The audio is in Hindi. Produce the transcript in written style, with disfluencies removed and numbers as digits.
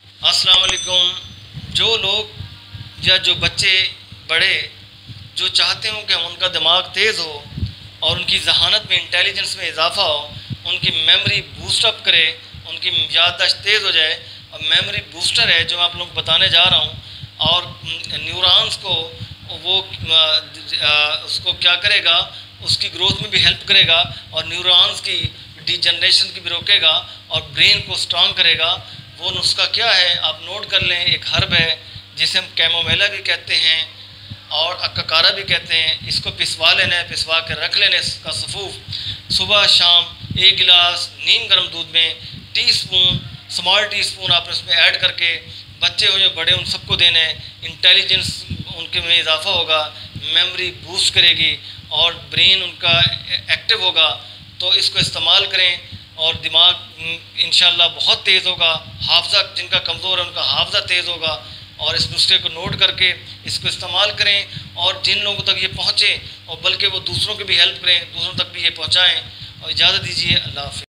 अस्सलाम वालेकुम। जो लोग या जो बच्चे बड़े जो चाहते हों कि उनका दिमाग तेज़ हो और उनकी जहानत में, इंटेलिजेंस में इजाफा हो, उनकी मेमोरी बूस्टअप करे, उनकी याददाश्त तेज़ हो जाए। और मेमोरी बूस्टर है जो मैं आप लोग को बताने जा रहा हूँ। और न्यूरॉन्स को वो उसको क्या करेगा, उसकी ग्रोथ में भी हेल्प करेगा और न्यूरॉन्स की डिजनरेशन की भी रोकेगा और ब्रेन को स्ट्रांग करेगा। वो नुस्खा क्या है आप नोट कर लें। एक हर्ब है जिसे हम कैमोमेला भी कहते हैं और अक्काकारा भी कहते हैं। इसको पिसवा लेना है, पिसवा कर रख लेना है इसका सफ़ूफ। सुबह शाम एक गिलास नीम गर्म दूध में टीस्पून, स्मॉल टीस्पून आपने उसमें ऐड करके बच्चे हो या बड़े उन सबको देना है। इंटेलिजेंस उनके में इजाफा होगा, मेमोरी बूस्ट करेगी और ब्रेन उनका एक्टिव होगा। तो इसको इस्तेमाल करें और दिमाग इंशाल्लाह बहुत तेज़ होगा। हाफजा जिनका कमज़ोर है उनका हाफजा तेज़ होगा। और इस नुस्खे को नोट करके इसको इस्तेमाल करें और जिन लोगों तक ये पहुँचे और बल्कि वो दूसरों की भी हेल्प करें, दूसरों तक भी ये पहुँचाएँ। और इजाज़त दीजिए, अल्लाह हाफ़िज़।